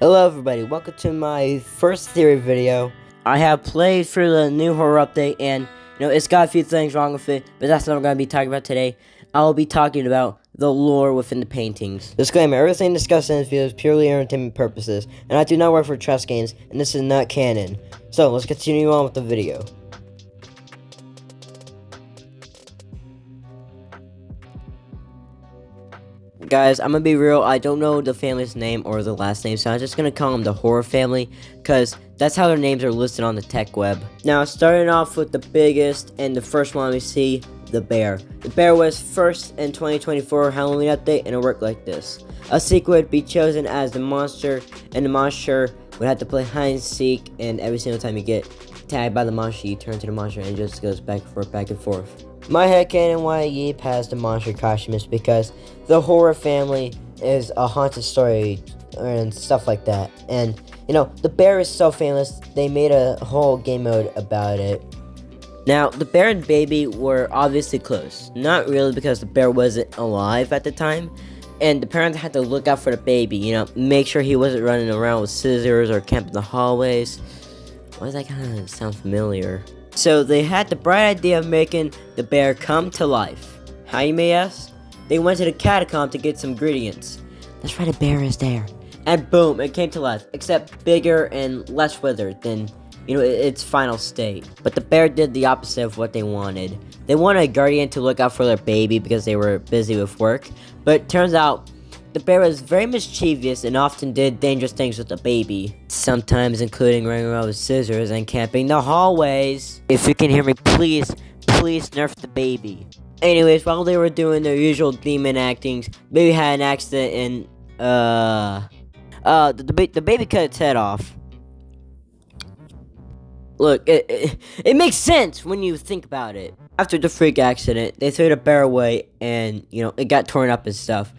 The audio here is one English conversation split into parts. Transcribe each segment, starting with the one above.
Hello everybody, welcome to my first theory video. I have played through the new horror update and, it's got a few things wrong with it, but that's not what I'm going to be talking about today. I'll be talking about the lore within the paintings. Disclaimer, everything discussed in this video is purely entertainment purposes, and I do not work for Trust Games, and this is not canon. So, let's continue on with the video. Guys, I'm gonna be real, I don't know the family's name or the last name, so I'm just gonna call them the horror family, because that's how their names are listed on the tech web. Now, starting off with the biggest and the first one we see, the bear. The bear was first in 2024 Halloween update, and it worked like this. A sequel would be chosen as the monster, and the monster would have to play hide and seek, and every single time you get tagged by the monster, you turn to the monster, and it just goes back and forth, back and forth. My headcanon why Yeeps has the monster costume is because the horror family is a haunted story and stuff like that. And, the bear is so famous, they made a whole game mode about it. Now, the bear and baby were obviously close. Not really, because the bear wasn't alive at the time. And the parents had to look out for the baby, make sure he wasn't running around with scissors or camping in the hallways. Why does that kind of sound familiar? So they had the bright idea of making the bear come to life. How, you may ask? They went to the catacomb to get some ingredients. That's why the bear is there. And boom, it came to life, except bigger and less withered than, its final state. But the bear did the opposite of what they wanted. They wanted a guardian to look out for their baby because they were busy with work. But it turns out, the bear was very mischievous and often did dangerous things with the baby. Sometimes including running around with scissors and camping the hallways. If you can hear me, please nerf the baby. Anyways, while they were doing their usual demon actings, baby had an accident and, the baby cut its head off. Look, it makes sense when you think about it. After the freak accident, they threw the bear away and, it got torn up and stuff.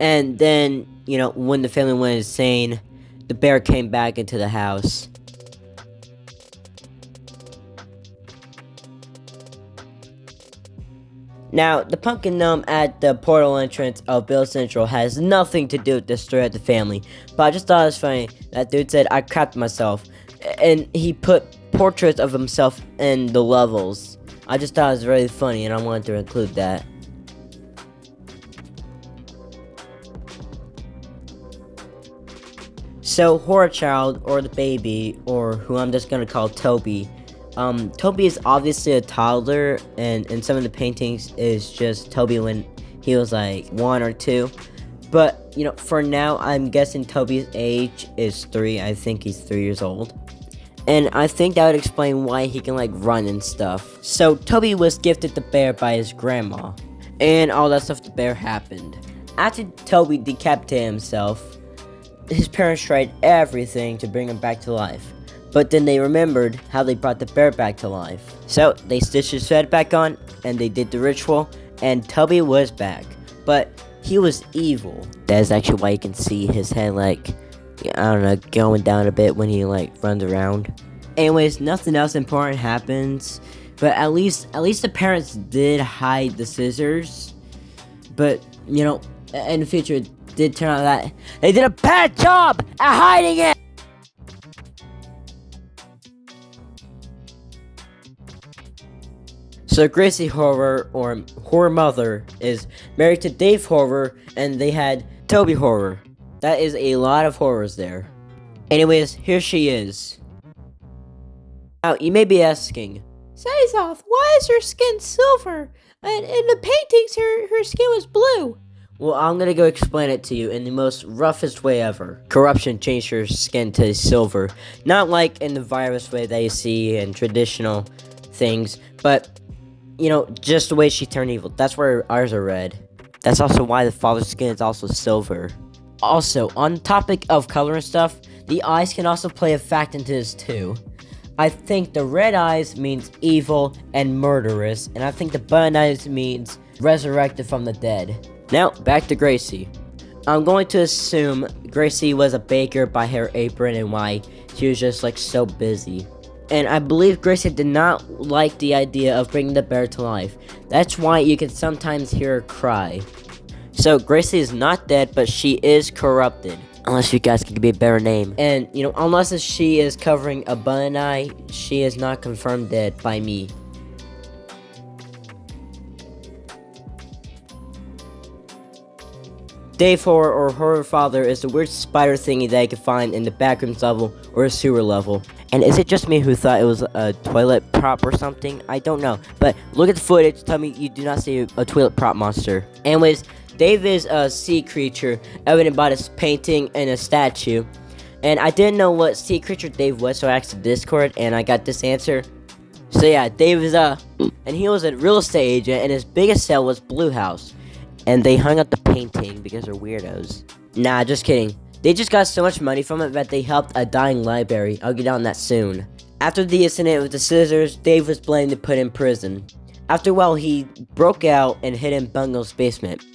And then, when the family went insane, the bear came back into the house. Now, the pumpkin gnome at the portal entrance of Bill Central has nothing to do with the story of the family. But I just thought it was funny. That dude said, I crapped myself. And he put portraits of himself in the levels. I just thought it was really funny, and I wanted to include that. So, Horror Child, or the baby, or who I'm just gonna call Toby. Toby is obviously a toddler, and in some of the paintings is just Toby when he was like 1 or 2. But, for now, I'm guessing Toby's age is 3. I think he's 3 years old. And I think that would explain why he can, run and stuff. So, Toby was gifted the bear by his grandma. And all that stuff, the bear happened. After Toby decapitated himself, his parents tried everything to bring him back to life, but then they remembered how they brought the bear back to life. So they stitched his head back on, and they did the ritual, and Toby was back. But he was evil. That is actually why you can see his head, going down a bit when he, runs around. Anyways, nothing else important happens, but at least the parents did hide the scissors. But, in the future, did turn out that they did a bad job at hiding it. So Gracie Horror, or Horror Mother, is married to Dave Horror, and they had Toby Horror. That is a lot of horrors there. Anyways, here she is. Now, you may be asking, Sazoth, why is her skin silver? And in the paintings, her skin was blue. Well, I'm gonna go explain it to you in the most roughest way ever. Corruption changed her skin to silver. Not like in the virus way that you see in traditional things, but, just the way she turned evil. That's where ours are red. That's also why the father's skin is also silver. Also, on the topic of color and stuff, the eyes can also play a fact into this too. I think the red eyes means evil and murderous, and I think the button eyes means resurrected from the dead. Now, back to Gracie. I'm going to assume Gracie was a baker by her apron and why she was just, so busy. And I believe Gracie did not like the idea of bringing the bear to life. That's why you can sometimes hear her cry. So, Gracie is not dead, but she is corrupted. Unless you guys can give me a better name. And, unless she is covering a bun eye, she is not confirmed dead by me. Dave Horror or Horror Father is the weird spider thingy that you can find in the backrooms level or a sewer level. And is it just me who thought it was a toilet prop or something? I don't know. But look at the footage, tell me you do not see a toilet prop monster. Anyways, Dave is a sea creature, evident by this painting and a statue. And I didn't know what sea creature Dave was, so I asked the Discord and I got this answer. So yeah, Dave is and he was a real estate agent and his biggest sale was Blue House. And they hung up the painting because they're weirdos. Nah, just kidding. They just got so much money from it that they helped a dying library. I'll get on that soon. After the incident with the scissors, Dave was blamed and put in prison. After a while, he broke out and hid in Bungo's basement.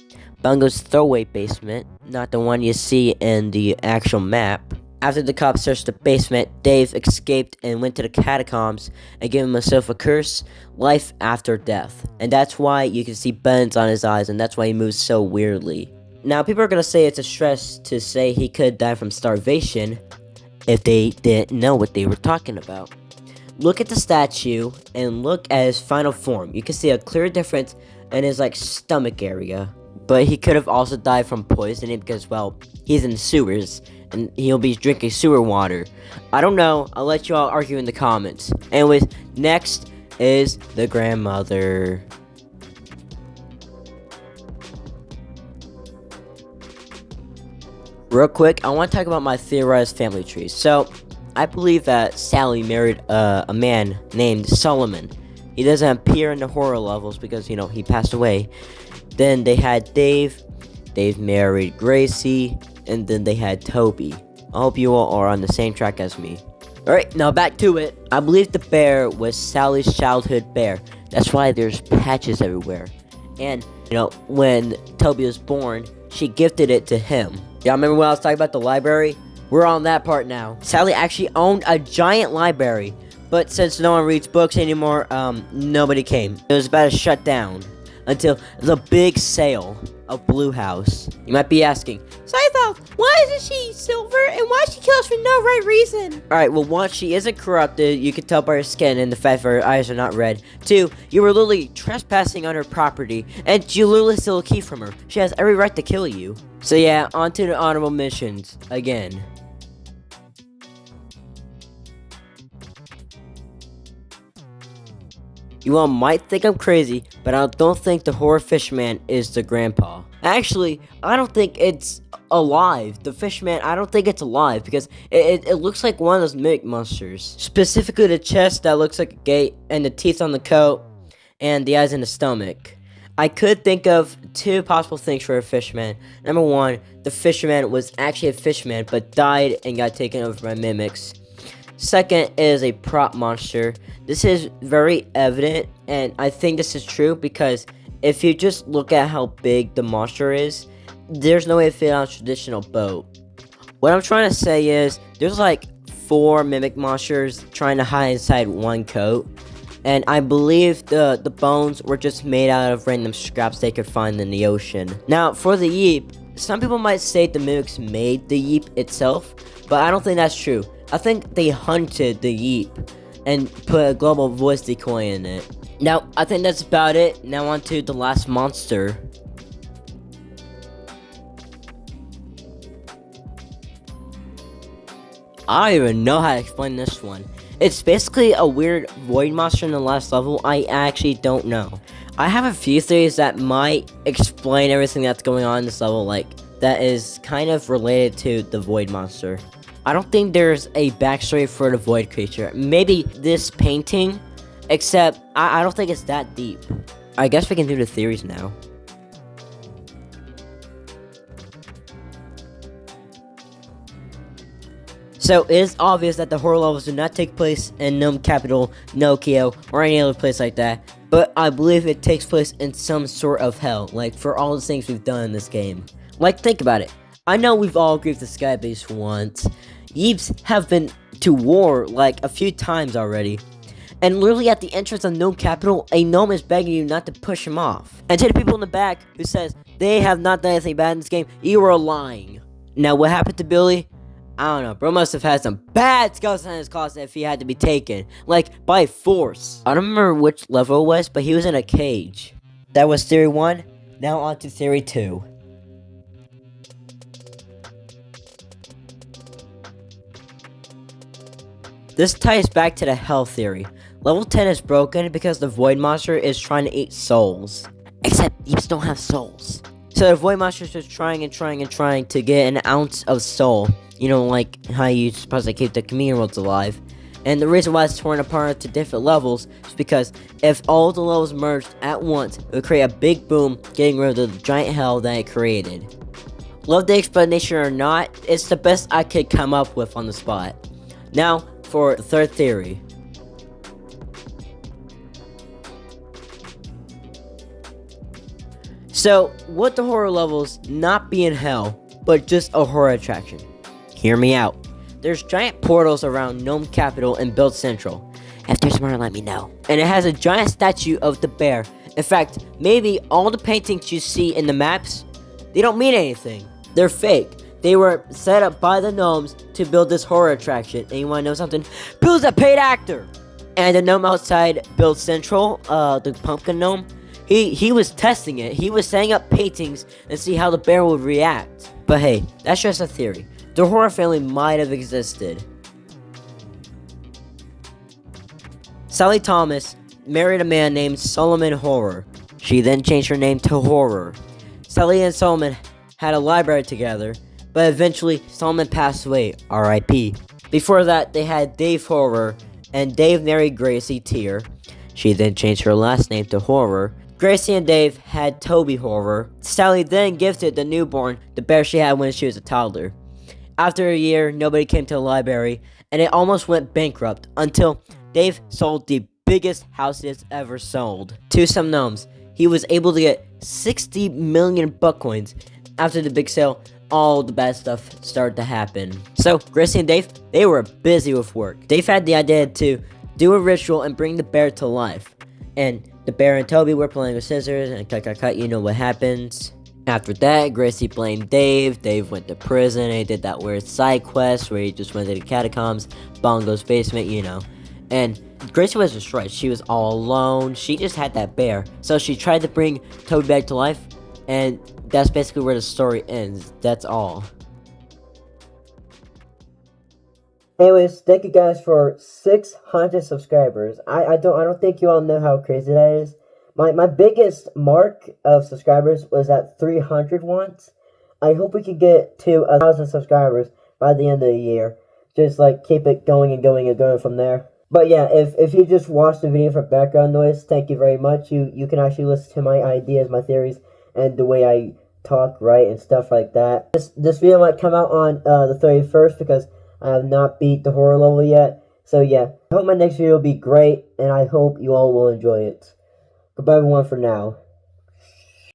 Bungo's throwaway basement, not the one you see in the actual map. After the cops searched the basement, Dave escaped and went to the catacombs and gave himself a curse, life after death. And that's why you can see buttons on his eyes, and that's why he moves so weirdly. Now, people are going to say it's a stretch to say he could die from starvation if they didn't know what they were talking about. Look at the statue and look at his final form. You can see a clear difference in his stomach area. But he could have also died from poisoning because, well, he's in the sewers and he'll be drinking sewer water. I don't know. I'll let you all argue in the comments. Anyways, next is the grandmother. Real quick, I want to talk about my theorized family tree. So, I believe that Sally married a man named Solomon. He doesn't appear in the horror levels because, he passed away. Then they had Dave married Gracie, and then they had Toby. I hope you all are on the same track as me. Alright, now back to it. I believe the bear was Sally's childhood bear. That's why there's patches everywhere. And, when Toby was born, she gifted it to him. Y'all remember when I was talking about the library? We're on that part now. Sally actually owned a giant library, but since no one reads books anymore, nobody came. It was about to shut down until the big sale of Blue House. You might be asking, Scythe, why isn't she silver and why she kills for no right reason? Alright, well, one, she isn't corrupted. You can tell by her skin and the fact that her eyes are not red. Two, you were literally trespassing on her property and you literally steal a key from her. She has every right to kill you. So yeah, on to the honorable missions again. You all might think I'm crazy, but I don't think the horror fisherman is the grandpa. Actually, I don't think it's alive. The fisherman, I don't think it's alive because it looks like one of those mimic monsters. Specifically the chest that looks like a gate and the teeth on the coat and the eyes in the stomach. I could think of two possible things for a fisherman. Number one, the fisherman was actually a fisherman but died and got taken over by mimics. Second is a prop monster. This is very evident, and I think this is true because if you just look at how big the monster is, there's no way to fit on a traditional boat. What I'm trying to say is, there's 4 mimic monsters trying to hide inside one coat, and I believe the bones were just made out of random scraps they could find in the ocean. Now, for the Yeep, some people might say the mimics made the Yeep itself, but I don't think that's true. I think they hunted the Yeep and put a global voice decoy in it. Now, I think that's about it. Now on to the last monster. I don't even know how to explain this one. It's basically a weird void monster in the last level. I actually don't know. I have a few theories that might explain everything that's going on in this level, that is kind of related to the void monster. I don't think there's a backstory for the void creature. Maybe this painting, except I don't think it's that deep. I guess we can do the theories now. So it is obvious that the horror levels do not take place in Gnome Capital, Nokia, or any other place like that. But I believe it takes place in some sort of hell, for all the things we've done in this game. Think about it. I know we've all agreed with the Skybase once. Yeeps have been to war a few times already. And literally at the entrance of Gnome Capital, a gnome is begging you not to push him off. And to the people in the back who says they have not done anything bad in this game, you are lying. Now, what happened to Billy? I don't know. Bro must have had some bad skeletons in his closet if he had to be taken. Like, by force. I don't remember which level it was, but he was in a cage. That was theory 1. Now on to theory 2. This ties back to the hell theory. Level 10 is broken because the void monster is trying to eat souls. Except Yeeps don't have souls. So the void monster is just trying to get an ounce of soul. You know, like how you supposed to keep the community worlds alive. And the reason why it's torn apart into different levels is because if all the levels merged at once, it would create a big boom, getting rid of the giant hell that it created. Love the explanation or not, it's the best I could come up with on the spot. Now, for the third theory. So, would the horror levels not be in hell, but just a horror attraction? Hear me out. There's giant portals around Gnome Capital and Build Central. If there's more, let me know. And it has a giant statue of the bear. In fact, maybe all the paintings you see in the maps, they don't mean anything. They're fake. They were set up by the gnomes to build this horror attraction. And you wanna know something? Bill's a paid actor! And the gnome outside Build Central, the pumpkin gnome, he was testing it. He was setting up paintings and see how the bear would react. But hey, that's just a theory. The horror family might have existed. Sally Thomas married a man named Solomon Horror. She then changed her name to Horror. Sally and Solomon had a library together, but eventually Solomon passed away, R.I.P. Before that, they had Dave Horror, and Dave married Gracie Tear. She then changed her last name to Horror. Gracie and Dave had Toby Horror. Sally then gifted the newborn the bear she had when she was a toddler. After a year, nobody came to the library, and it almost went bankrupt until Dave sold the biggest house it's ever sold to some gnomes. He was able to get 60 million buck coins. After the big sale, all the bad stuff started to happen. So, Gracie and Dave, they were busy with work. Dave had the idea to do a ritual and bring the bear to life. And the bear and Toby were playing with scissors, and cut, you know what happens. After that, Gracie blamed Dave. Dave went to prison, and he did that weird side quest where he just went to the catacombs, Bongo's basement, you know. And Gracie was destroyed. She was all alone. She just had that bear. So she tried to bring Toby back to life, and that's basically where the story ends. That's all. Anyways, thank you guys for 600 subscribers. I don't think you all know how crazy that is. My biggest mark of subscribers was at 300 once. I hope we can get to 1,000 subscribers by the end of the year. Just like keep it going and going and going from there. But yeah, if you just watch the video for background noise, thank you very much. You can actually listen to my ideas, my theories, and the way I talk, write, and stuff like that. This video might come out on the 31st because I have not beat the horror level yet. So yeah, I hope my next video will be great, and I hope you all will enjoy it. Goodbye everyone for now.